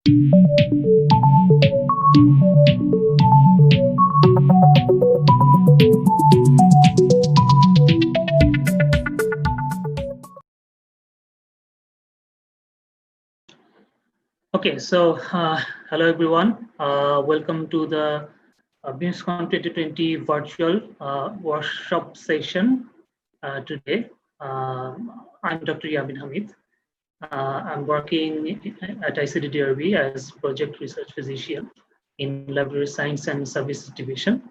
Okay, so hello everyone. Welcome to the BIMSSCON 2020 virtual workshop session today. I'm Dr. Yameen Hamid. I'm working at icddr as project research physician in Laboratory Science and Services Division.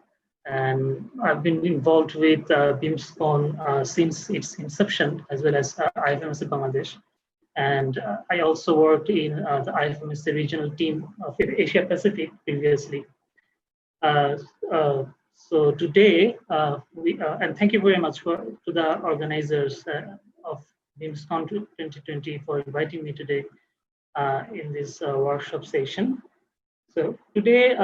And I've been involved with BIMSSCON since its inception, as well as IFMSC Bangladesh. And I also worked in the IFMSC regional team of Asia Pacific previously. Uh, so today, and thank you very much to the organizers of BIMSSCON 2020 for inviting me today in this workshop session. So today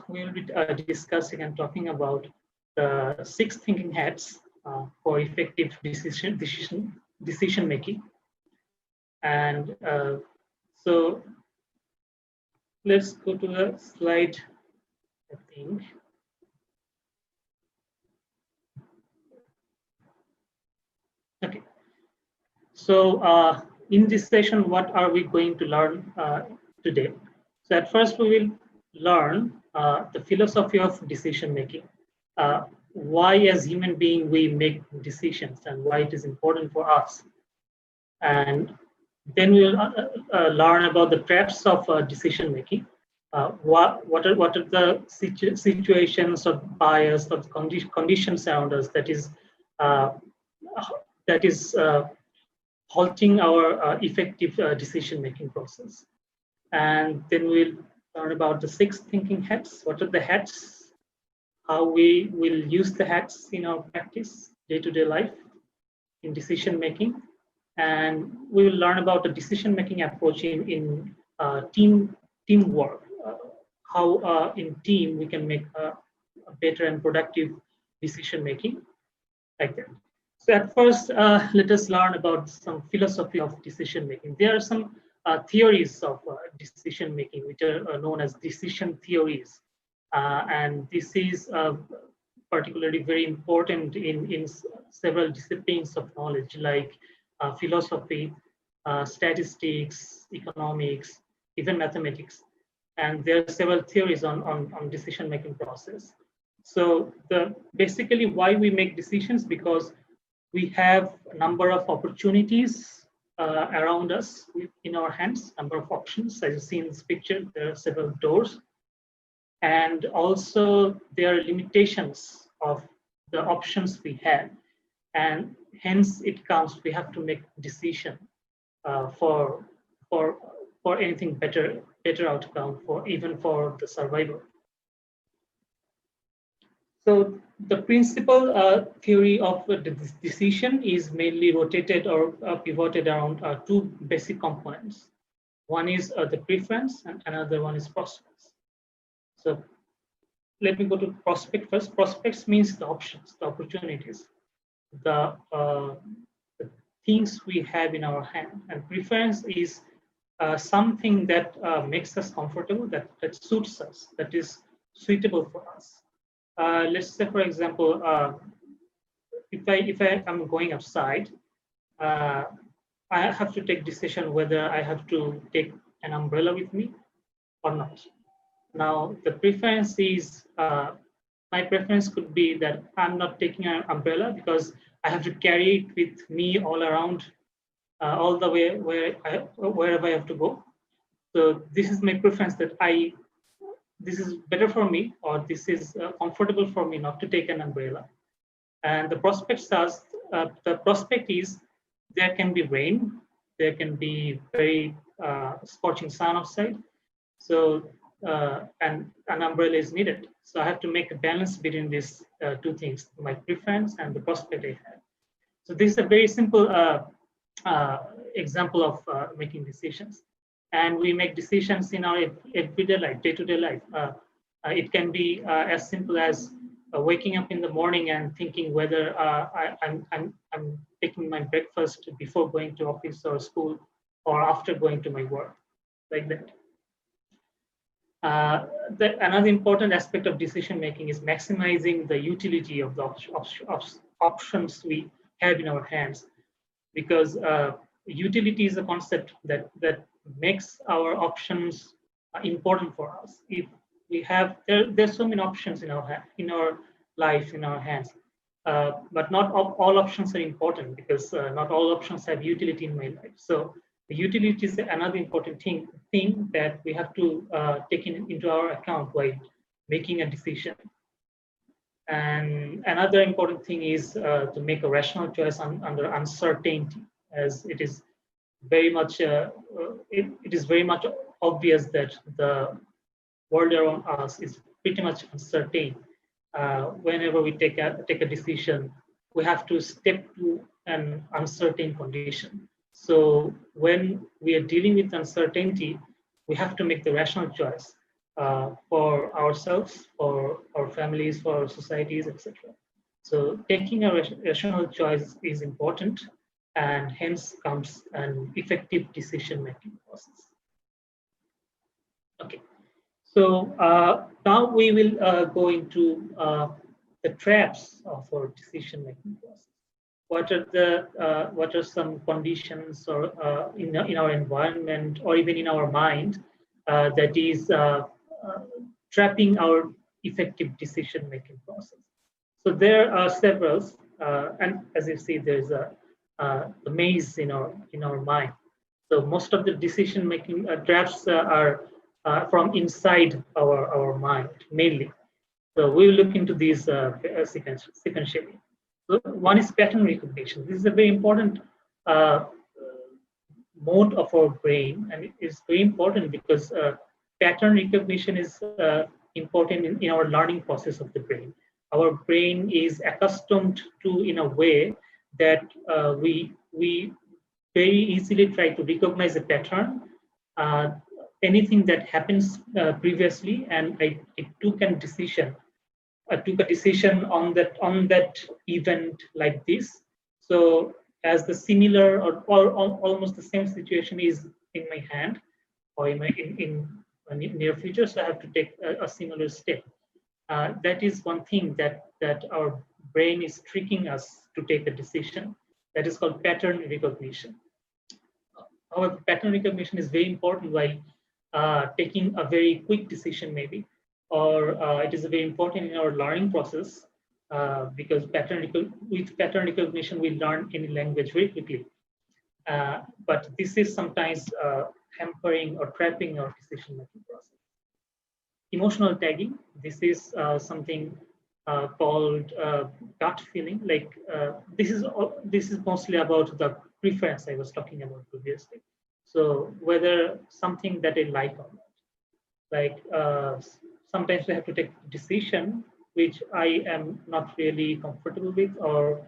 we will be discussing and talking about the 6 thinking hats for effective decision making. And so let's go to the slide, I think. Okay. So in this session, what are we going to learn today? So at first, we will learn the philosophy of decision making. Why, as human beings, we make decisions and why it is important for us. And then we will learn about the traps of decision making. What are the situations or bias or conditions around us that is halting our effective decision making process. And then we'll learn about the 6 thinking hats. What are the hats? How we will use the hats in our practice, day-to-day life, in decision making. And we will learn about the decision-making approach in teamwork, how in team we can make a better and productive decision-making, like that. So at first, let us learn about some philosophy of decision-making. There are some theories of decision-making, which are known as decision theories. And this is particularly very important in several disciplines of knowledge, like philosophy, statistics, economics, even mathematics. And there are several theories on decision-making process. So basically why we make decisions, because we have a number of opportunities around us in our hands, number of options. As you see in this picture, there are several doors. And also there are limitations of the options we have. And hence it comes, we have to make decision for anything better outcome, even for the survival. So the principal theory of the decision is mainly rotated or pivoted around 2 basic components. One is the preference and another one is prospects. So let me go to prospect first. Prospects means the options, the opportunities, the things we have in our hand. And preference is something that makes us comfortable, that suits us, that is suitable for us. Let's say, for example, if I am going outside, I have to take decision whether I have to take an umbrella with me or not. Now, the preference is, my preference could be that I'm not taking an umbrella because I have to carry it with me all around, all the way wherever I have to go. So this is my preference, that this is better for me, or this is comfortable for me not to take an umbrella. And the prospect is there can be rain, there can be very scorching sun outside. So and an umbrella is needed. So I have to make a balance between these 2 things, my preference and the prospect I have. So this is a very simple example of making decisions. And we make decisions in our everyday life, day-to-day life. It can be as simple as waking up in the morning and thinking whether I'm taking my breakfast before going to office or school or after going to my work, like that. Another important aspect of decision making is maximizing the utility of the options we have in our hands, because utility is a concept that makes our options important for us. If we have there's so many options in our life, in our hands, but not all options are important, because not all options have utility in my life. So the utility is another important thing that we have to take into our account while making a decision. And another important thing is to make a rational choice under uncertainty, as it is very much it is very much obvious that the world around us is pretty much uncertain. Whenever we take a decision, we have to step to an uncertain condition. So when we are dealing with uncertainty, we have to make the rational choice for ourselves, for our families, for our societies, etc. So taking a rational choice is important, and hence comes an effective decision-making process. Okay, so now we will go into the traps of our decision-making process. What are some conditions or in our environment or even in our mind that is trapping our effective decision-making process? So there are several, and as you see, there's a maze in our mind. So most of the decision-making traps are from inside our mind mainly. So we will look into these sequentially. So one is pattern recognition. This is a very important mode of our brain, and it is very important because pattern recognition is important in our learning process of the brain. Our brain is accustomed to, in a way, that we very easily try to recognize a pattern, anything that happens previously, and I took a decision on that event like this. So as the similar or almost the same situation is in my hand or in near future, so I have to take a similar step. That is one thing that our brain is tricking us to take a decision. That is called pattern recognition. However, pattern recognition is very important while taking a very quick decision, maybe, or it is very important in our learning process because with pattern recognition, we learn any language very quickly. But this is sometimes hampering or trapping our decision-making process. Emotional tagging. This is something called gut feeling. Like this is mostly about the preference I was talking about previously. So whether something that I like or not. Like sometimes we have to take a decision which I am not really comfortable with, or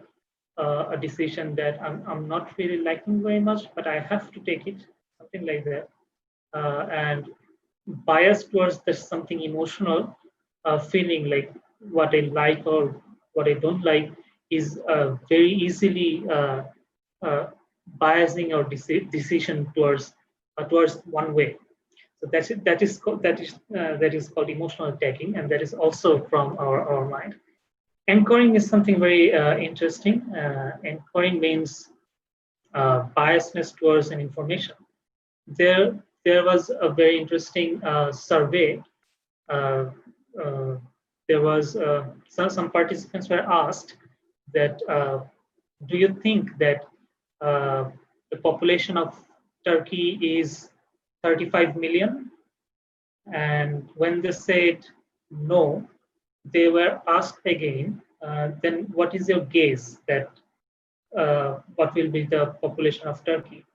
a decision that I'm not really liking very much, but I have to take it, something like that. And bias towards this something emotional feeling, like what I like or what I don't like, is very easily biasing our decision towards one way. So that is called emotional tagging, and that is also from our mind. Anchoring is something very interesting. Anchoring means biasness towards an information. There was a very interesting survey. There was some participants were asked that do you think that the population of Turkey is 35 million? And when they said no, they were asked again, then what is your guess that what will be the population of Turkey?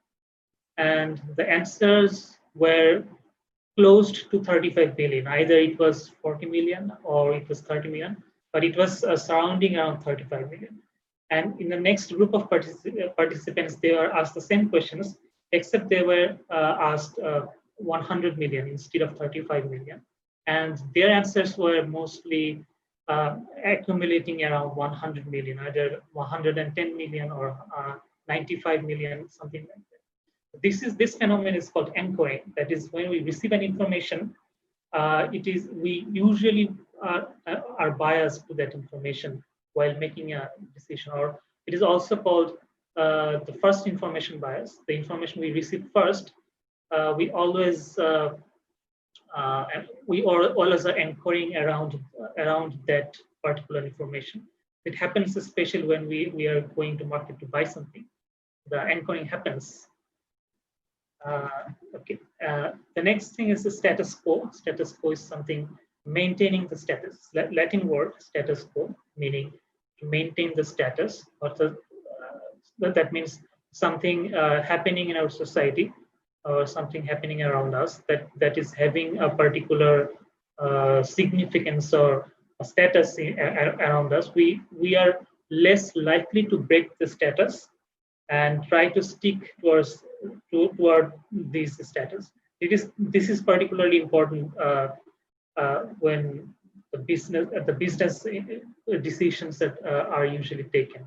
And the answers were close to 35 billion. Either it was 40 million or it was 30 million, but it was surrounding around 35 million. And in the next group of participants, they were asked the same questions, except they were asked 100 million instead of 35 million. And their answers were mostly accumulating around 100 million, either 110 million or 95 million, something like that. This phenomenon is called anchoring. That is when we receive an information we usually are biased to that information while making a decision, or it is also called the first information bias. The information we receive first, we always always are anchoring around that particular information. It happens especially when we are going to market to buy something. The anchoring happens. Okay. The next thing is the status quo. Status quo is something maintaining the status. Latin word status quo, meaning to maintain the status. Or that means something happening in our society or something happening around us that is having a particular significance or a status around us. We are less likely to break the status and try to stick toward this status. This is particularly important when the business decisions that are usually taken.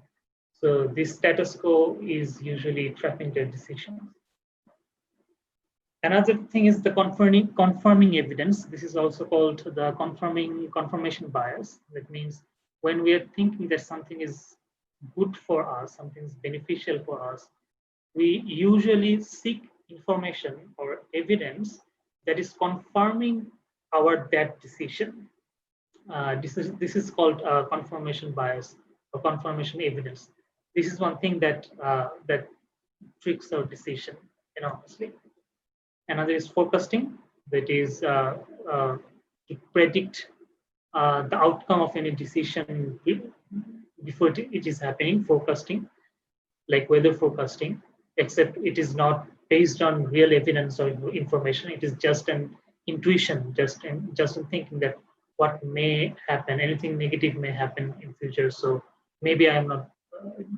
So this status quo is usually trapping their decisions. Another thing is the confirming evidence. This is also called the confirmation bias. That means when we are thinking that something is good for us, something is beneficial for us, we usually seek information or evidence that is confirming that decision. This is called confirmation bias or confirmation evidence. This is one thing that tricks our decision enormously. Another is forecasting. That is to predict the outcome of any decision before it is happening. Forecasting, like weather forecasting, except it is not based on real evidence or information. It is just an intuition, just in thinking that what may happen, anything negative may happen in future. So maybe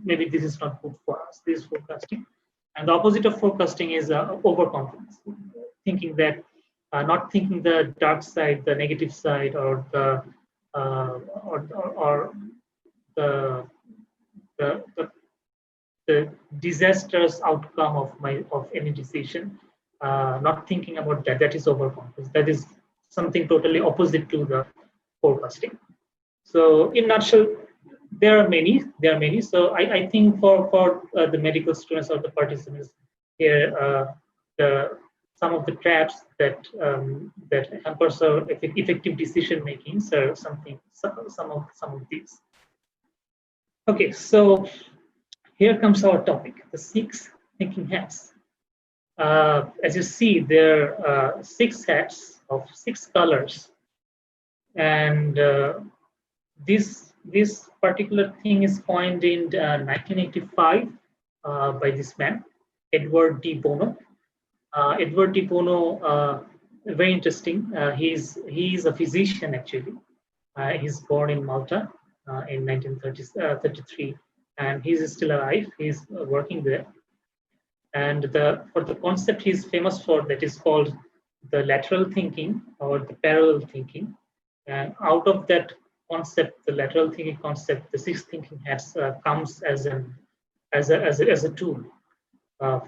maybe this is not good for us. This is forecasting. And the opposite of forecasting is overconfidence, thinking that, not thinking the dark side, the negative side, or the disastrous outcome of any decision. Not thinking about that. That is overconfidence. That is something totally opposite to the forecasting. So, in a nutshell, there are many. So I think for the medical students or the participants here, some of the traps that hampers our effective decision making are some of these. Okay, so here comes our topic: the 6 thinking hats. As you see, there are 6 hats of 6 colors, and this particular thing is coined in 1985 by this man, Edward D. Bono. Edward D. Bono, very interesting. He is a physician actually. He's born in Malta in 1933, and he's still alive. He's working there. And for the concept he's famous for, that is called the lateral thinking or the parallel thinking. And out of that concept, the lateral thinking concept, the 6 thinking hats comes as a tool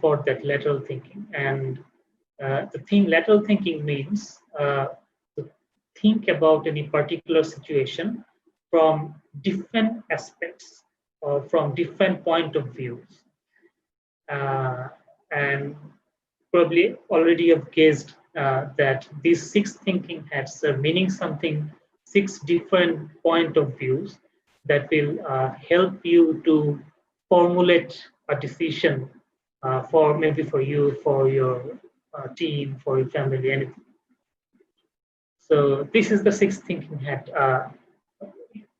for that lateral thinking. And the thing lateral thinking means to think about any particular situation from different aspects or from different point of views. And probably already have guessed that these 6 thinking hats are meaning something, 6 different point of views that will help you to formulate a decision for you, for your team, for your family, anything. So this is the 6 thinking hat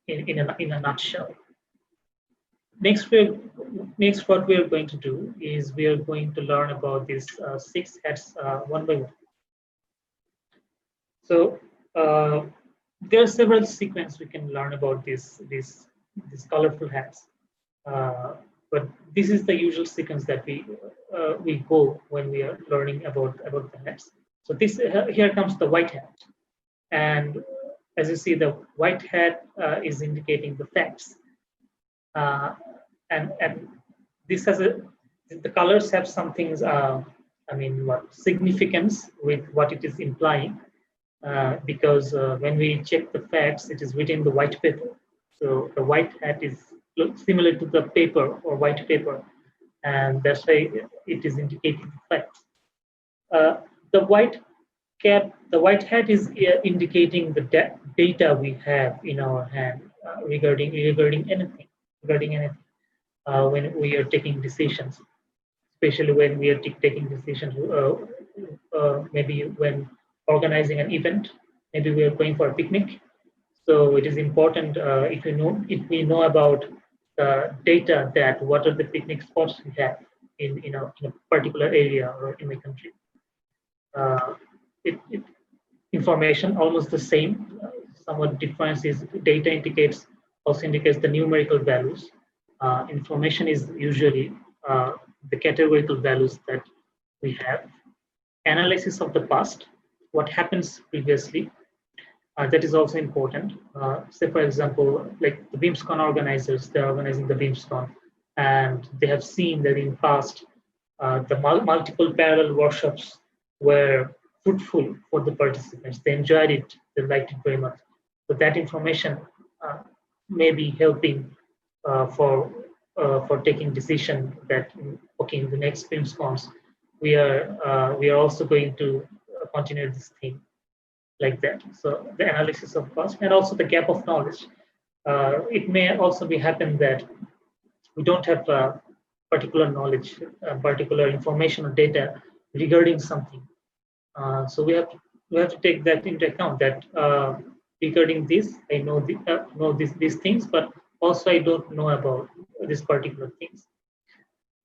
in a nutshell. Next, what we are going to do is we are going to learn about these 6 hats one by one. So there are several sequences we can learn about these colorful hats, but this is the usual sequence that we go when we are learning about the hats. So here comes the white hat, and as you see, the white hat is indicating the facts. And this has the colors have something, significance with what it is implying. because when we check the facts, it is written in the white paper. So the white hat is similar to the paper or white paper, and that's why it is indicating the facts. The white hat is indicating the data we have in our hand regarding anything, when we are taking decisions, especially when we are taking decisions, maybe when organizing an event, maybe we are going for a picnic. So it is important if we know about the data, that what are the picnic spots we have in a particular area or in the country. Uh, it information almost the same. Somewhat difference is data also indicates the numerical values. Information is usually the categorical values that we have. Analysis of the past, what happens previously, that is also important. Say, for example, like the BIMSSCON organizers, they're organizing the BIMSSCON, and they have seen that in past, the multiple parallel workshops were fruitful for the participants. They enjoyed it, they liked it very much. So that information may be helping for taking decision that, okay, in the next BIMSSCONs, we are also going to continue this theme like that. So the analysis of cost and also the gap of knowledge. It may also be happen that we don't have particular knowledge, particular information or data regarding something. So we have to take that into account, that regarding this, I know these things, but also I don't know about this particular things.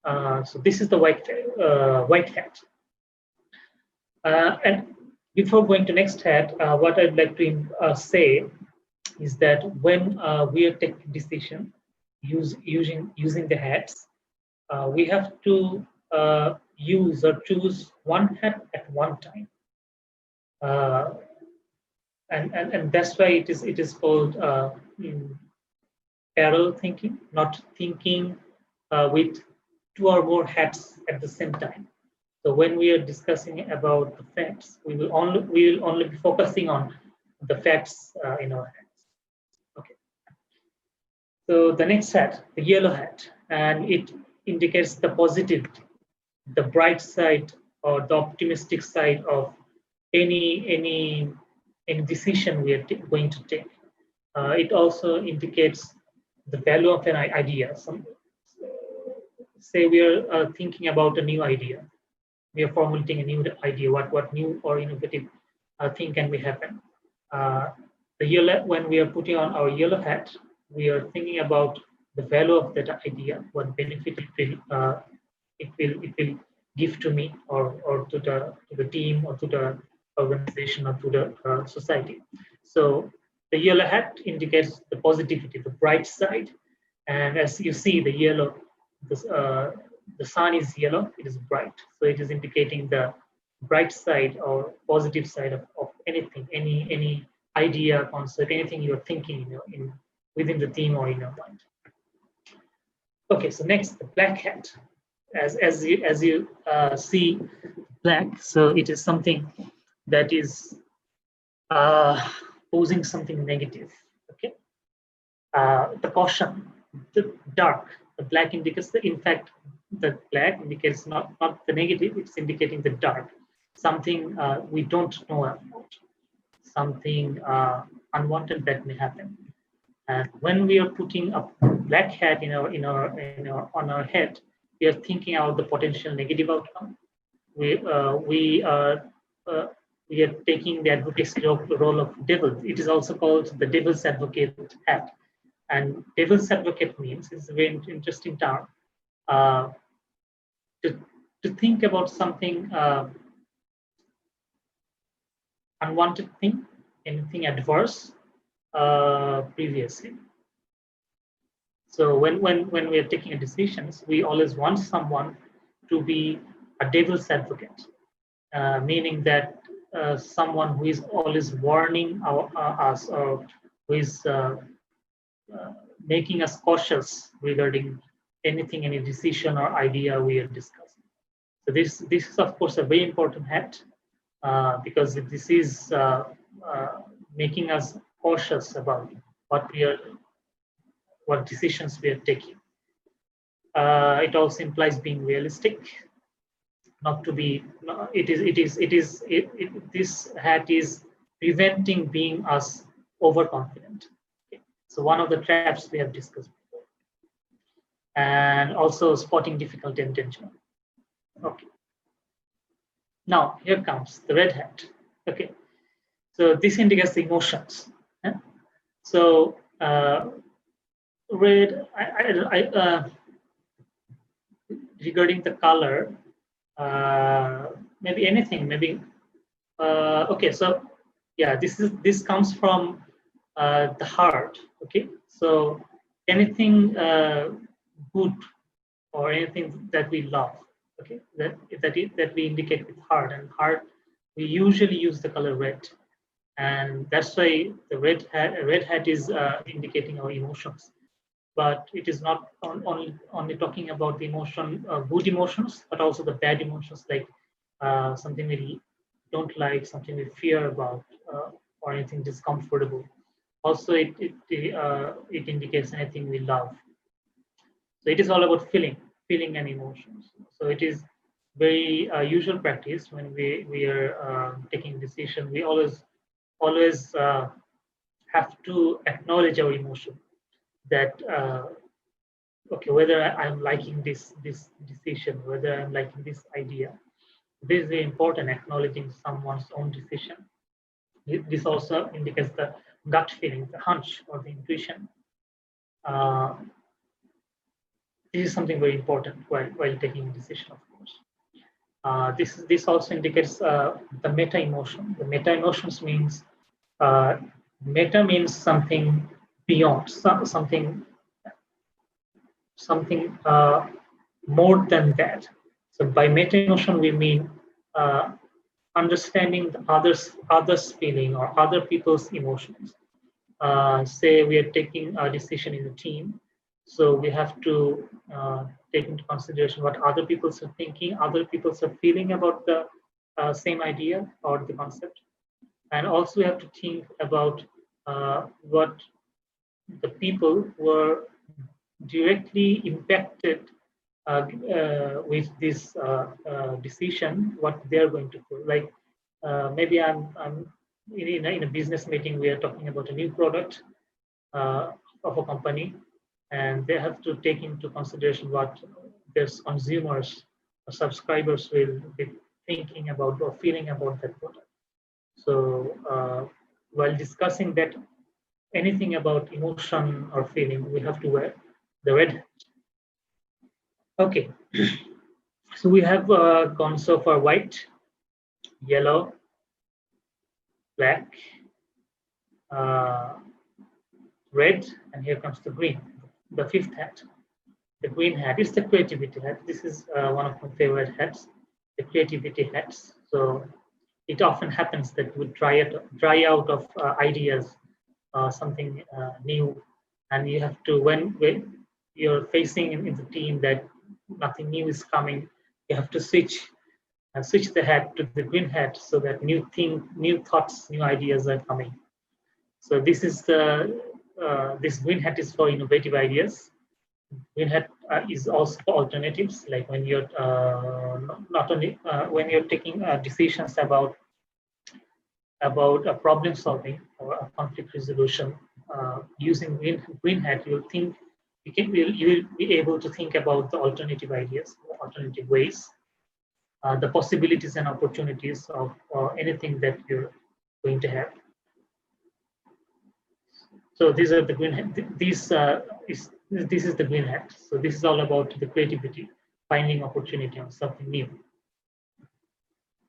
So this is the white hat. And before going to next hat, what I'd like to say is that when we are taking decision using the hats, we have to use or choose one hat at one time, and that's why it is called parallel thinking, not thinking with two or more hats at the same time. So when we are discussing about the facts, we will only be focusing on the facts in our hands. Okay. So the next hat, the yellow hat, and it indicates the positivity, the bright side or the optimistic side of any decision we are going to take. It also indicates the value of an idea. Say we are thinking about a new idea. We are formulating a new idea. What new or innovative thing can be happen? When we are putting on our yellow hat, we are thinking about the value of that idea, what benefit it will give to me or to the team or to the organization or to the society. So the yellow hat indicates the positivity, the bright side, and as you see, the yellow, the sun is yellow, it is bright, so it is indicating the bright side or positive side of anything, any idea, concept, anything you're thinking within the theme or in your mind. Okay, so next, the black hat. As you see, black, so it is something that is posing something negative. Okay, the caution, the dark, the black indicates in fact, the black indicates not the negative, it's indicating the dark, something we don't know about, something unwanted that may happen. And when we are putting a black hat on our head, we are thinking about the potential negative outcome. We are taking the advocacy role of devil. It is also called the devil's advocate hat. And devil's advocate means, it's a very interesting term, to think about something unwanted thing, anything adverse previously. So when we are taking decisions, we always want someone to be a devil's advocate, meaning that someone who is always warning us, or who is making us cautious regarding any decision or idea we are discussing. So this is of course a very important hat, because this is making us cautious about what decisions we are taking. It also implies being realistic, not to be. This hat is preventing being us overconfident. Okay. So one of the traps we have discussed before, and also spotting difficult intention. Okay. Now here comes the red hat. Okay. So this indicates the emotions. Yeah? So red. Regarding the color, maybe anything. Maybe okay. So yeah, this comes from the heart. Okay. So anything good or anything that we love. Okay. That we indicate with heart, and heart we usually use the color red, and that's why the red hat is indicating our emotions. But it is not only talking about the emotion, good emotions, but also the bad emotions, like something we don't like, something we fear about, or anything discomfortable. Also, it indicates anything we love. So it is all about feeling and emotions. So it is very usual practice when we are taking decision. We always have to acknowledge our emotion. That okay, whether I'm liking this decision, whether I'm liking this idea, this is very important. Acknowledging someone's own decision. This also indicates the gut feeling, the hunch, or the intuition. This is something very important while taking a decision, of course. This also indicates the meta emotion. The meta emotions means meta means something beyond, something more than that. So by meta emotion, we mean understanding the others feeling or other people's emotions. Say we are taking a decision in a team, so we have to take into consideration what other people are thinking, other people are feeling about the same idea or the concept, and also we have to think about what the people were directly impacted with this decision, what they're going to do. Like maybe I'm in a business meeting, we are talking about a new product of a company, and they have to take into consideration what their consumers or subscribers will be thinking about or feeling about that product. So while discussing that, anything about emotion or feeling, we have to wear the red hat. Okay, so we have gone so far: white, yellow, black, red, and here comes the green, the fifth hat. The green hat is the creativity hat. This is one of my favorite hats, the creativity hats. So it often happens that we dry out of ideas, something new, and you have to, when you're facing in the team that nothing new is coming, you have to switch the hat to the green hat so that new thoughts, new ideas are coming. So this is this green hat is for innovative ideas. Green hat is also for alternatives, like when you're not only when you're taking decisions about a problem solving or a conflict resolution. Using green hat, you will be able to think about the alternative ideas, alternative ways, the possibilities and opportunities of anything that you're going to have. So these are the green hat. This is the green hat. So this is all about the creativity, finding opportunity on something new.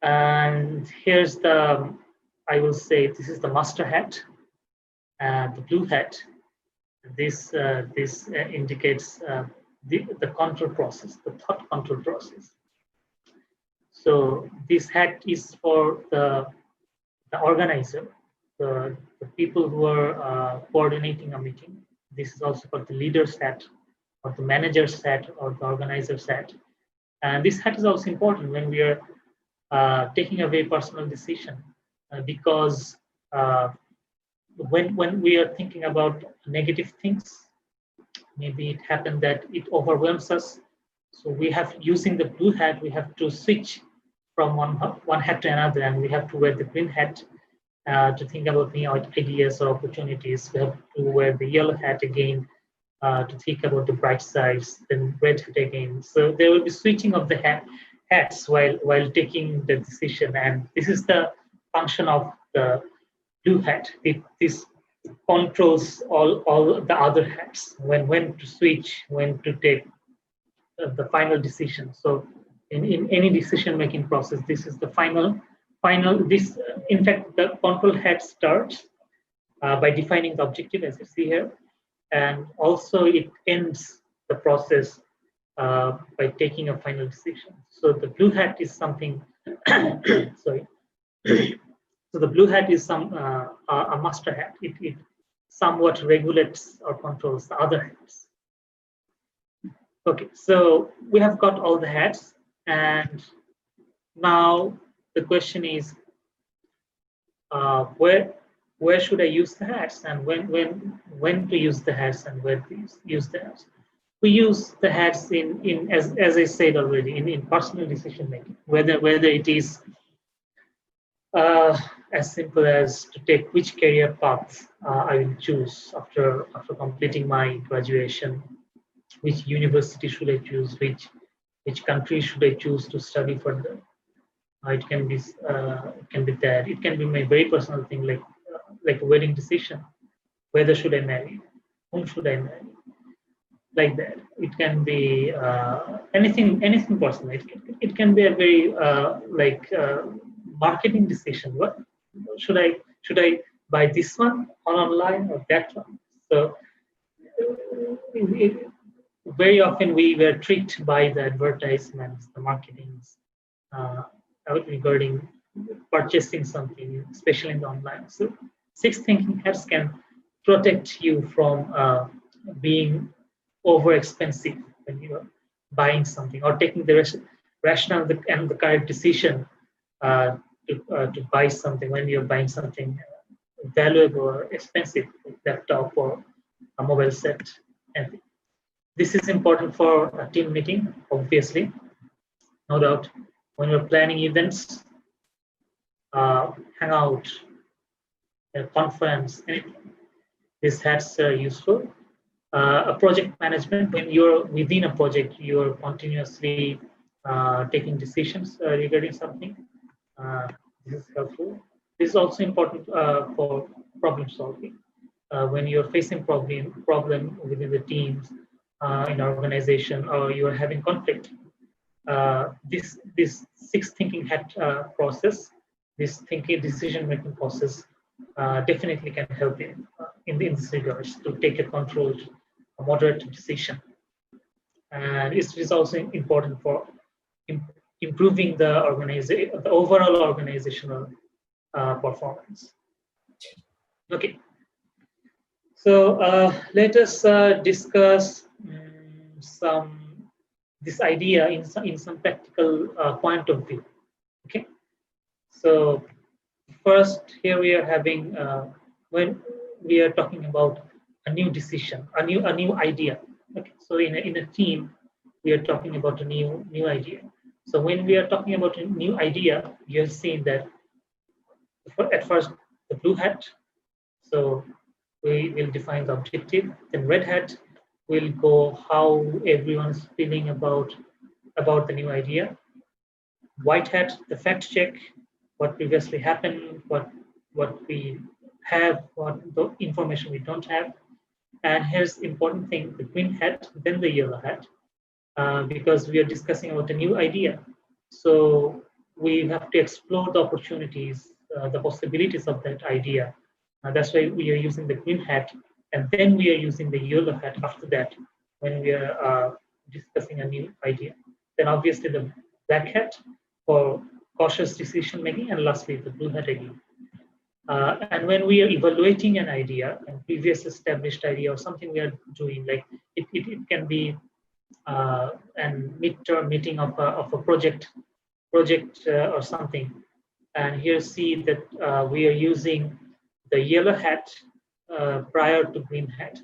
And here's the, I will say, this is the master hat, the blue hat. This indicates the control process, the thought control process. So this hat is for the organizer, the people who are coordinating a meeting. This is also called the leader's hat, or the manager's hat, or the organizer's hat. And this hat is also important when we are taking a very personal decision, because when we are thinking about negative things, maybe it happened that it overwhelms us. So we have, using the blue hat, we have to switch from one hat to another, and we have to wear the green hat to think about new ideas or opportunities. We have to wear the yellow hat again to think about the bright sides, then red hat again. So there will be switching of the hats while taking the decision, and this is the function of the blue hat. This controls all the other hats, when to switch, when to take the final decision. So in any decision making process, this is the final this in fact the control hat starts by defining the objective, as you see here, and also it ends the process by taking a final decision. So the blue hat is something sorry. So the blue hat is a master hat. It somewhat regulates or controls the other hats. Okay, so we have got all the hats, and now the question is, where should I use the hats, and when to use the hats, and where to use the hats. We use the hats in as I said already, in personal decision making, whether it is as simple as to take which career path I will choose after completing my graduation, which university should I choose, which country should I choose to study further. It can be that. It can be my very personal thing, like a wedding decision. Whether should I marry? Whom should I marry? Like that. It can be anything personal. It can be a very marketing decision. What should I buy, this one online or that one? So very often we were tricked by the advertisements, the marketings regarding purchasing something, especially in the online. So 6 thinking hats can protect you from being over expensive when you are buying something, or taking the rational and the correct decision to buy something when you're buying something valuable or expensive, like laptop or a mobile set. And this is important for a team meeting, obviously, no doubt. When you're planning events, hangout, a conference, anything, these hats are useful. A project management, when you're within a project, you're continuously taking decisions regarding something. This is helpful. This is also important for problem solving. When you're facing problem within the teams, in organization, or you are having conflict, this 6 thinking hat process, this decision making process, definitely can help in this regards to take a moderate decision. And it is also important for improving the overall organizational performance. Okay, so let us discuss this idea in some practical point of view. Okay, so first, here we are having when we are talking about a new decision, a new idea. Okay, so in a team, we are talking about a new idea. So when we are talking about a new idea, you have seen that at first the blue hat. So we will define the objective. Then red hat will go how everyone's feeling about the new idea. White hat, the fact check, what previously happened, what we have, what the information we don't have. And here's the important thing: the green hat, then the yellow hat, because we are discussing about a new idea. So we have to explore the opportunities, the possibilities of that idea. That's why we are using the green hat, and then we are using the yellow hat after that when we are discussing a new idea. Then obviously the black hat for cautious decision making, and lastly the blue hat again. And when we are evaluating an idea, a previous established idea, or something we are doing, like it can be an midterm meeting of a project or something. And here see that we are using the yellow hat prior to green hat,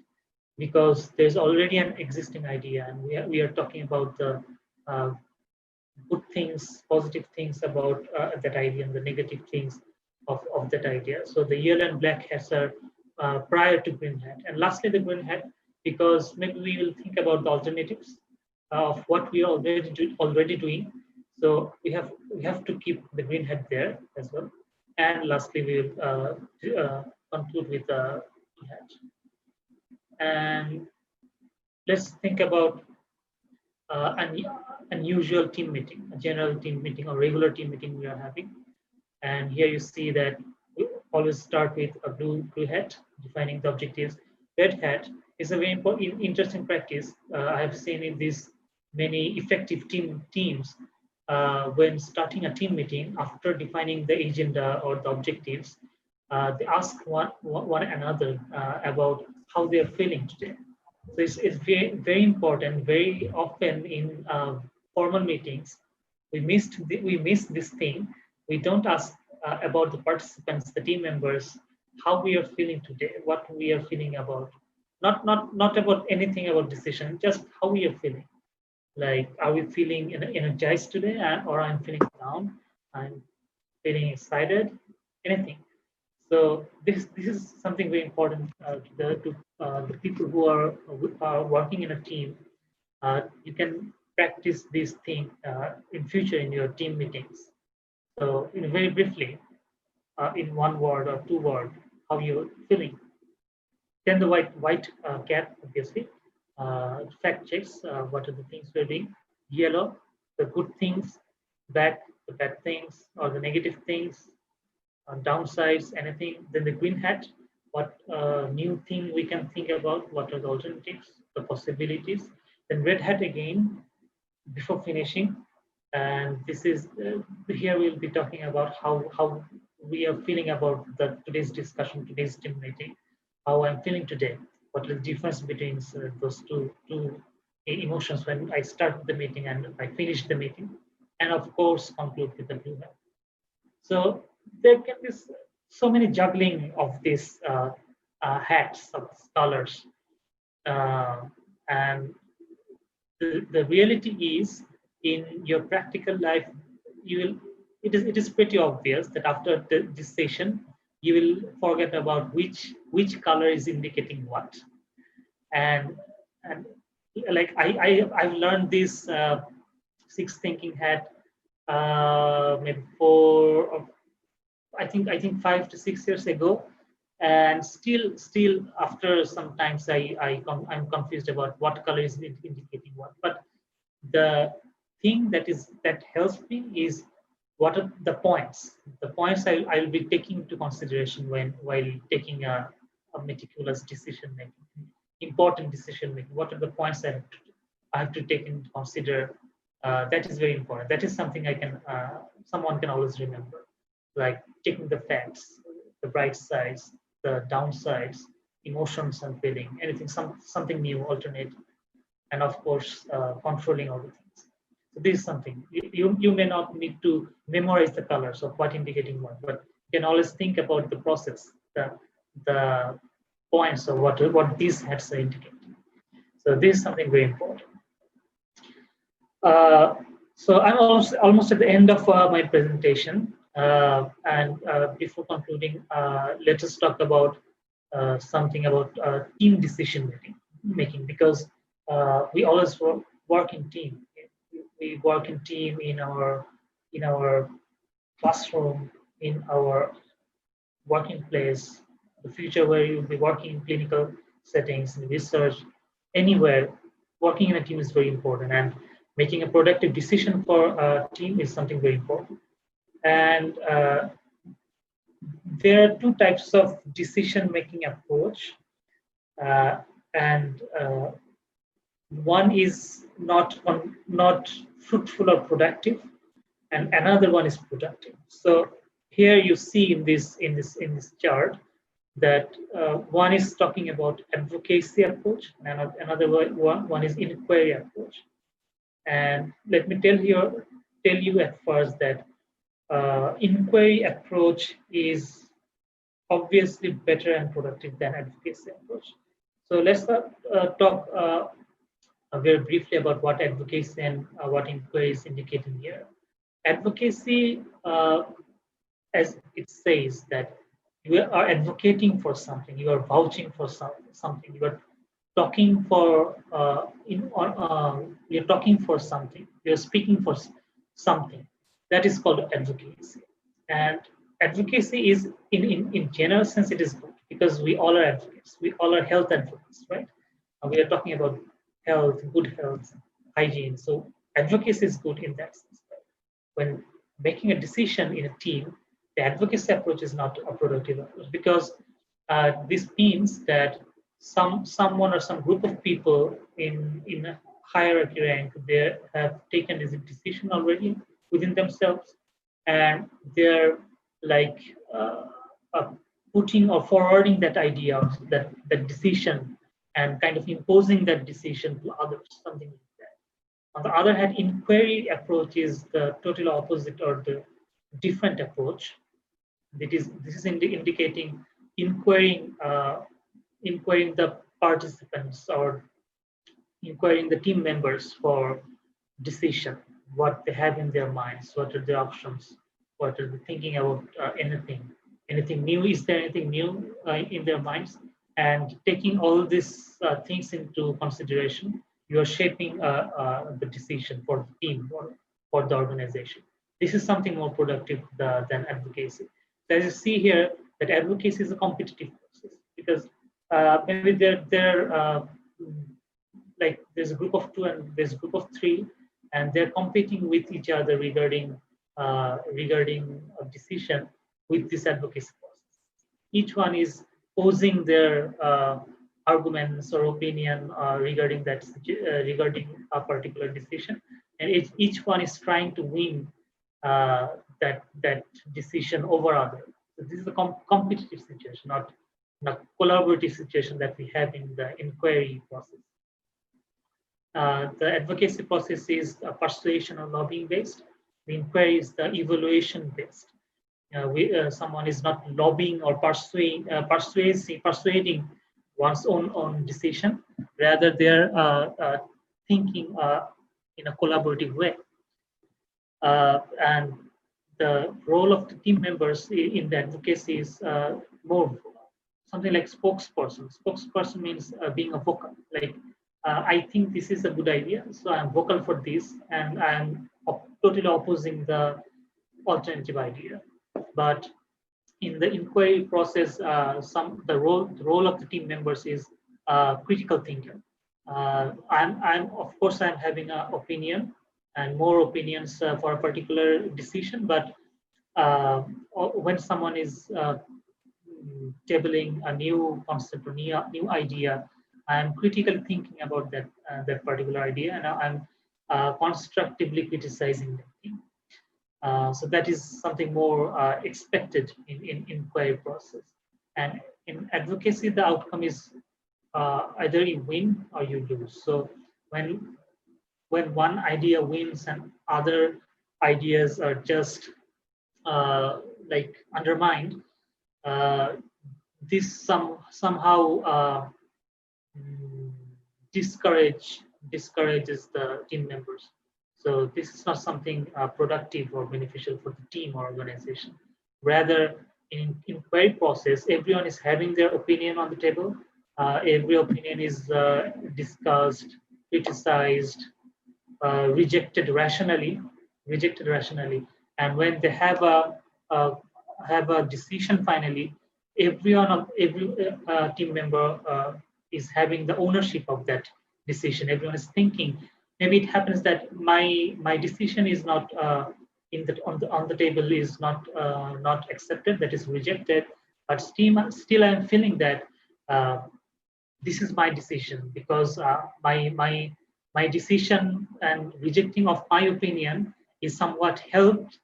because there's already an existing idea, and we are talking about the uh, good things, positive things about that idea, and the negative things of that idea. So the yellow and black hats are prior to green hat. And lastly, the green hat, because maybe we will think about the alternatives of what we are already doing. So we have to keep the green hat there as well. And lastly, we will conclude with the blue hat. And let's think about an unusual team meeting, a general team meeting or regular team meeting we are having. And here you see that we always start with a blue hat, defining the objectives. Red hat is a very important, interesting practice. I have seen in these many effective teams when starting a team meeting, after defining the agenda or the objectives, they ask one another about how they are feeling today. So it's very important. Very often in formal meetings, we miss this thing. We don't ask about the participants, the team members, how we are feeling today, what we are feeling about, not about anything about decision, just how we are feeling. Like, are we feeling energized today, or I'm feeling down? I'm feeling excited. Anything. So this is something very important to the people who are working in a team. You can practice this thing in future in your team meetings. So, very briefly, in one word or two words, how you're feeling. Then the white cat, obviously, fact checks what are the things we're doing. Yellow, the good things. Black, the bad things or the negative things. Downsides, anything. Then the green hat, what new thing we can think about, what are the alternatives, the possibilities. Then red hat again, before finishing. And this is here we'll be talking about how we are feeling about today's discussion, today's team meeting, how I'm feeling today, what is the difference between those two emotions when I start the meeting and I finish the meeting, and of course conclude with the blue hat. So there can be so many juggling of these hats of colors, and the reality is, in your practical life, you will it is pretty obvious that after this session you will forget about which color is indicating what. And like I've learned this six thinking hat maybe I think 5 to 6 years ago, and still after sometimes I'm confused about what color is indicating what. But the thing that helps me is what are the points. The points I'll be taking into consideration while taking a meticulous decision making, important decision making. What are the points I have to take into consider? That is very important. That is something someone can always remember, like taking the facts, the bright sides, the downsides, emotions and feeling, anything, something new, alternate, and of course controlling all the things. So this is something you may not need to memorize the colors of what indicating what, but you can always think about the process, the points of what these hats are indicating. So this is something very important. So I'm almost at the end of my presentation, and before concluding, let us talk about something about team decision making, because we always work in team. We work in team in our classroom, in our working place, the future where you'll be working in clinical settings, in research, anywhere. Working in a team is very important, and making a productive decision for a team is something very important. And there are two types of decision-making approach, and one is not fruitful or productive, and another one is productive. So here you see in this chart that one is talking about advocacy approach, and another one is inquiry approach. And let me tell you at first that inquiry approach is obviously better and productive than advocacy approach. So let's talk very briefly about what advocacy and what inquiry is indicating here. Advocacy, as it says, that you are advocating for something, you are vouching for something, you are talking for you're talking for something, you're speaking for something. That is called advocacy. And advocacy is, in general sense, it is good because we all are advocates. We all are health advocates, right? We are talking about health, good health, hygiene. So advocacy is good in that sense. When making a decision in a team, the advocacy approach is not a productive approach, because this means that someone or some group of people in a hierarchy rank, they have taken this decision already within themselves, and they're like putting or forwarding that idea, that decision, and kind of imposing that decision to others, something like that. On the other hand, inquiry approach is the total opposite or the different approach. This is indicating inquiring the participants or inquiring the team members for decision, what they have in their minds, what are the options, what are they thinking about, anything new, is there anything new in their minds, and taking all these things into consideration, you are shaping the decision for the team or for the organization. This is something more productive than advocacy. So as you see here, that advocacy is a competitive process, because maybe like there's a group of two and there's a group of three, and they're competing with each other regarding a decision with this advocacy process. Each one is posing their arguments or opinion regarding a particular decision, and each one is trying to win that decision over others. So this is a competitive situation, not collaborative situation that we have in the inquiry process. The advocacy process is persuasion or lobbying based. The inquiry is the evaluation based. Someone is not lobbying or persuading one's own decision. Rather, they're thinking in a collaborative way. And the role of the team members in the advocacy is more something like spokesperson. Spokesperson means being a vocal. Like, I think this is a good idea, so I'm vocal for this, and I'm totally opposing the alternative idea. But in the inquiry process, the role of the team members is critical thinker. I'm of course I'm having an opinion and more opinions for a particular decision, but when someone is tabling a new concept or new idea, I'm critically thinking about that particular idea, and I'm constructively criticizing that thing. So that is something more expected in inquiry process. And in advocacy, the outcome is either you win or you lose. So when one idea wins and other ideas are just like undermined, this somehow discourages the team members. So this is not something productive or beneficial for the team or organization. Rather, in inquiry process, everyone is having their opinion on the table. Every opinion is discussed, criticized, rejected rationally, and when they have a decision finally, every team member is having the ownership of that decision. Everyone is thinking. Maybe it happens that my decision is not on the table, is not accepted, that is rejected, but still I'm feeling that this is my decision, because my decision and rejecting of my opinion is somewhat helped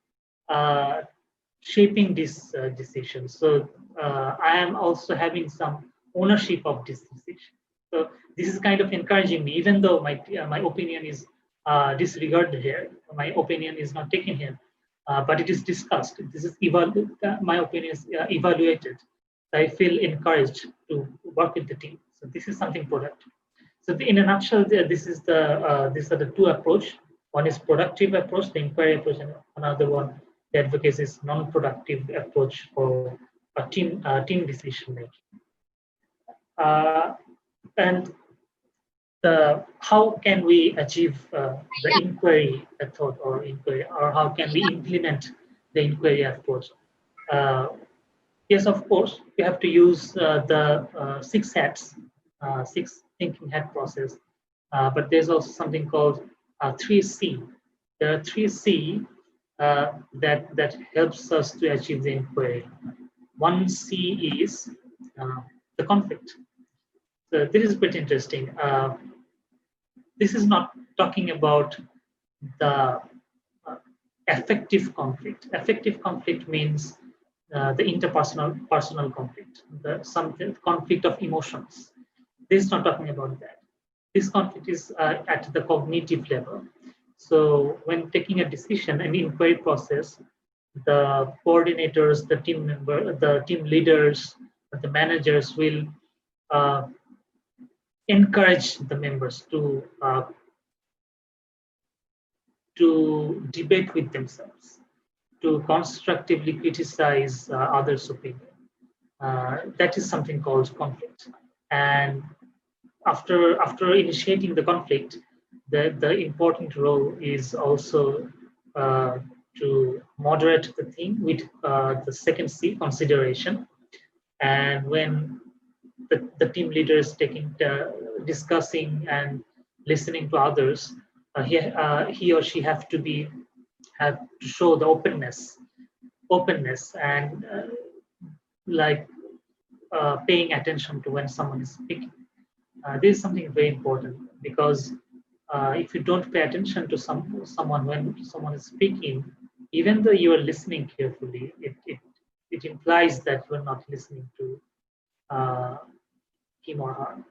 shaping this decision. So I am also having some ownership of this decision. So this is kind of encouraging me, even though my opinion is disregarded here, my opinion is not taken here, but it is discussed. This is my opinion is evaluated. I feel encouraged to work with the team. So this is something productive. So in a nutshell, these are the two approach. One is productive approach, the inquiry approach, and another one, the advocacy, is non-productive approach for a team decision making. And how can we achieve the inquiry method or inquiry, or how can we implement the inquiry approach? Yes, of course, you have to use the 6 six thinking hat process. But there's also something called 3C. There are 3C that helps us to achieve the inquiry. 1C is the conflict. So this is pretty interesting. This is not talking about the affective conflict. Affective conflict means the personal conflict, some conflict of emotions. This is not talking about that. This conflict is at the cognitive level. So when taking a decision, an inquiry process, the coordinators, the team leaders, the managers will encourage the members to debate with themselves, to constructively criticize others' opinion. That is something called conflict. And after initiating the conflict, the important role is also to moderate the thing with the second C, consideration. And when the team leader is discussing and listening to others, he or she have to show the openness and like paying attention to when someone is speaking. This is something very important, because if you don't pay attention to someone when someone is speaking, even though you are listening carefully, it implies that you are not listening to him or her.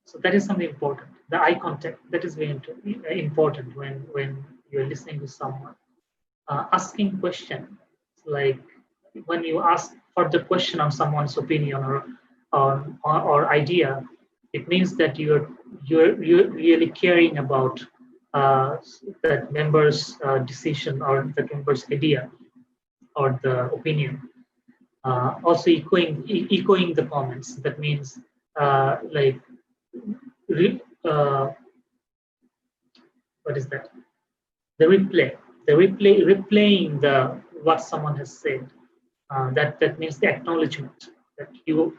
So that is something important. The eye contact, that is very important when you're listening to someone. Asking questions, like when you ask for the question on someone's opinion or idea, it means that you're really caring about that member's decision or the member's idea or the opinion. Also echoing the comments. That means like what is that? The replaying what someone has said. That means the acknowledgement that you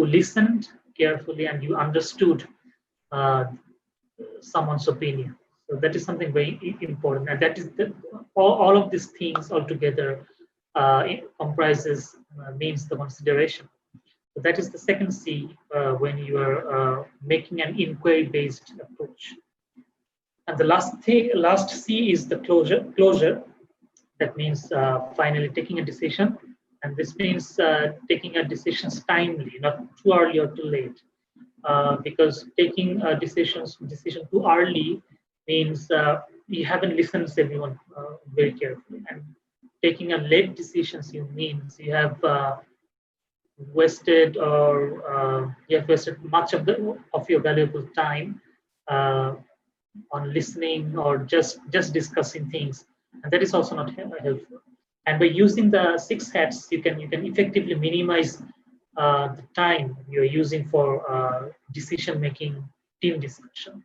listened carefully and you understood someone's opinion. So that is something very important, and that is all of these things altogether comprises means the consideration. So that is the second C when you are making an inquiry-based approach. And the last C is the closure. That means finally taking a decision, and this means taking a decision timely, not too early or too late. Because taking a decision too early means you haven't listened to everyone very carefully, and taking a late decisions means you have wasted much of your valuable time on listening or just discussing things, and that is also not helpful. And by using the 6 hats, you can effectively minimize the time you're using for decision making, team discussion.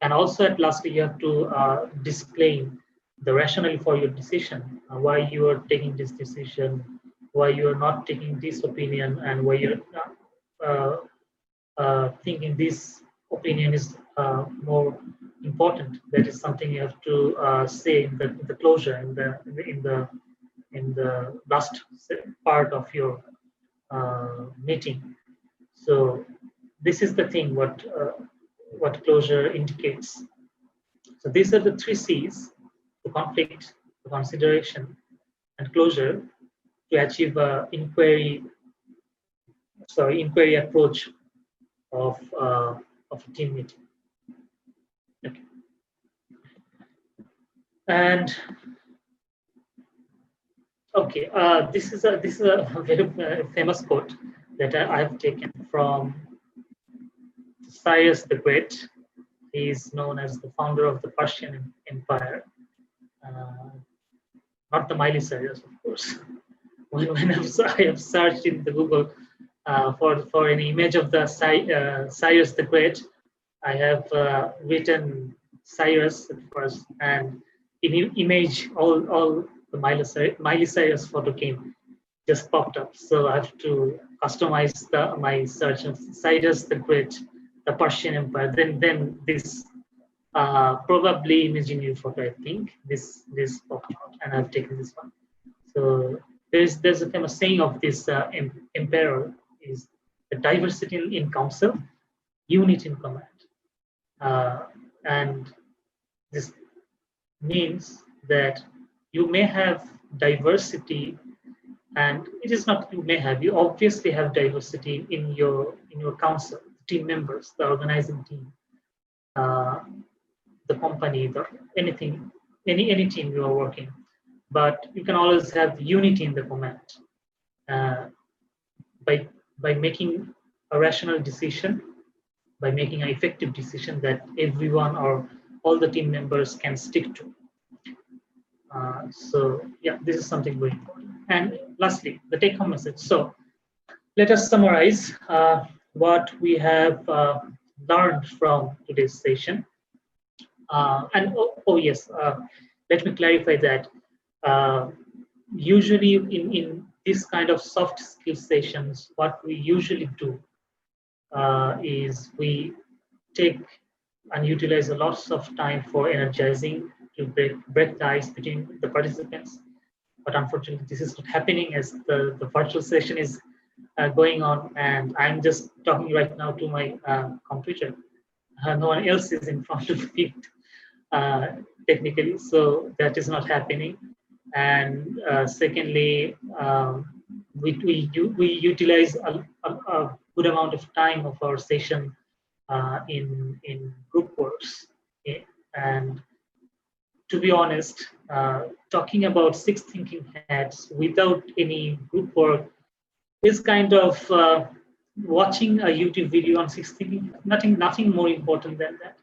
And also at lastly, you have to display the rationale for your decision, why you are taking this decision, why you are not taking this opinion, and why you're thinking this opinion is more important. That is something you have to say in the closure, in the last part of your meeting. So this is the thing what closure indicates. So these are the 3 C's: the conflict, the consideration, and closure, to achieve a inquiry approach of a team meeting. Okay. And Okay, this is a very famous quote that I have taken from Cyrus the Great. He is known as the founder of the Persian Empire, uh, not the Miley Cyrus, of course. I have searched in the Google for an image of the Cyrus the Great, I have written Cyrus at first, and in image all the Miley Cyrus photo came just popped up. So I have to customize my search of Cyrus the Great, the Persian Empire. Then this probably image in your photo, I think this popped out, and I've taken this one. So there's a famous saying of this emperor is the diversity in council, unity in command. Uh, and this means that you may have diversity, and it is not you may have, you obviously have diversity in your council, team members, the organizing team, uh, the company, anything, any team you are working. But you can always have unity in the command uh, by making a rational decision, by making an effective decision that everyone or all the team members can stick to. So yeah, this is something very important. And lastly, the take-home message. So let us summarize what we have learned from today's session. And yes, let me clarify that usually in this kind of soft skill sessions, what we usually do is we take and utilize a lots of time for energizing to break the ice between the participants. But unfortunately, this is not happening as the virtual session is going on, and I'm just talking right now to my computer. No one else is in front of me uh, technically, so that is not happening. And secondly, we utilize a good amount of time of our session in group works. Okay? And to be honest, talking about six thinking hats without any group work is kind of watching a YouTube video on six thinking. Nothing more important than that.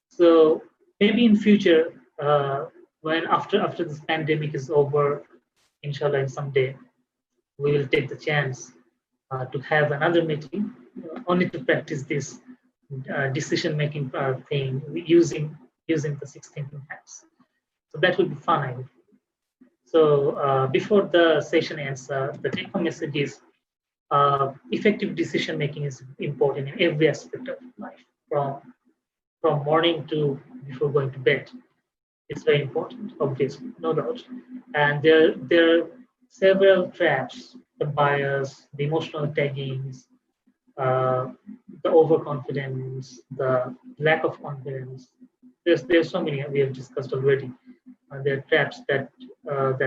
So maybe in future, when after this pandemic is over, inshallah, someday we will take the chance to have another meeting only to practice this decision making thing using the six thinking hats. So that will be fun, I hope. So before the session ends, the take-home message is effective decision making is important in every aspect of life, from morning to before going to bed. It's very important, obviously, no doubt. And there are several traps: the bias, the emotional taggings, uh, the overconfidence, the lack of confidence. There's so many we have discussed already. There are traps that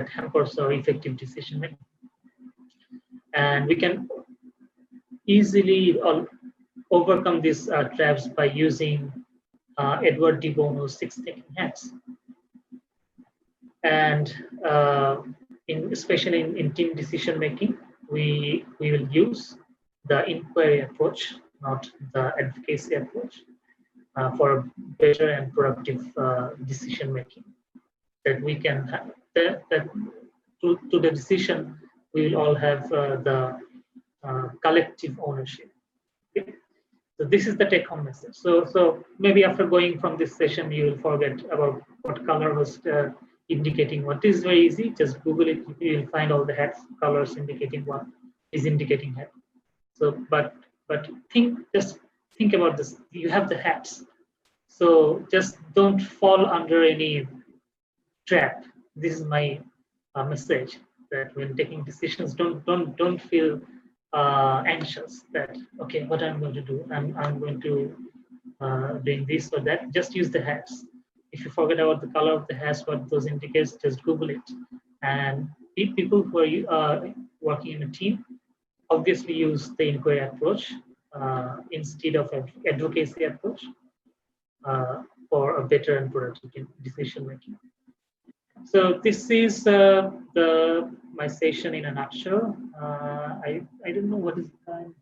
hampers our effective decision making, and we can easily overcome these traps by using Edward de Bono's six thinking hats. And especially in team decision making, we will use the inquiry approach, not the advocacy approach, for better and productive decision making. That we can have that to the decision, we will all have the collective ownership. Okay? So this is the take-home message. So maybe after going from this session, you will forget about what color was indicating what. Is very easy. Just Google it. You will find all the hats colors indicating what is indicating hat. So, but just think about this. You have the hats. So just don't fall under any trap. This is my message, that when taking decisions, don't feel anxious that okay, what I'm going to do, I'm going to doing this or that. Just use the hats. If you forget about the color of the hats, what those indicates, just Google it. And people who are working in a team obviously use the inquiry approach instead of advocacy approach for a better and productive decision making. So this is my session in a nutshell. I don't know what is the time.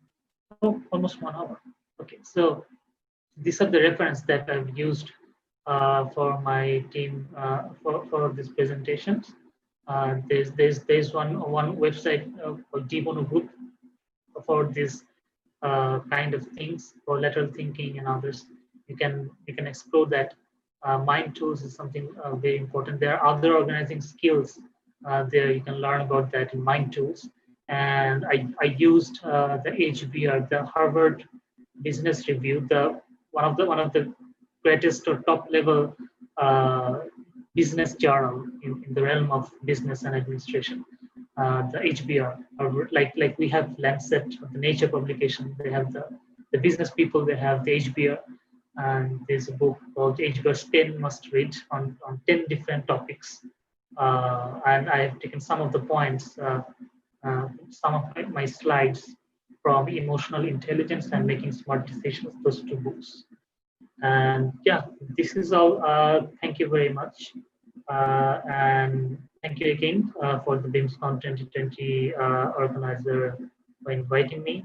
Oh, almost 1 hour. Okay, so these are the reference that I've used for my team for these presentations. There's one website called Debono Group for this kind of things, for lateral thinking and others. You can explore that. Mind tools is something very important. There are other organizing skills there. You can learn about that in mind tools. And I used the HBR, the Harvard Business Review, the one of the greatest or top level business journal in the realm of business and administration. The HBR, or like we have Lancet, the Nature publication. They have the business people. They have the HBR, and there's a book called HBR's 10 Must Read on 10 different topics. And I have taken some of the points, some of my slides from Emotional Intelligence and Making Smart Decisions, those two books. And yeah, this is all. Thank you very much. And thank you again for the BIMSSCON 2020 organizer for inviting me.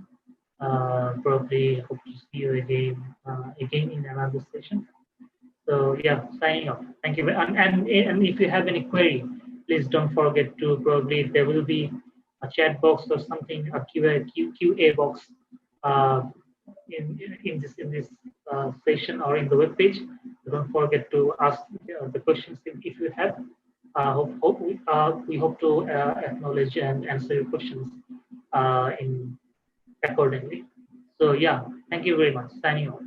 Probably hope to see you again in another session. So yeah, signing off. Thank you. And if you have any query, please don't forget to, probably there will be a chat box or something, a QA box uh, in this session or in the web page. Don't forget to ask the questions if you have. We hope to acknowledge and answer your questions in accordingly. So yeah, thank you very much. Signing off.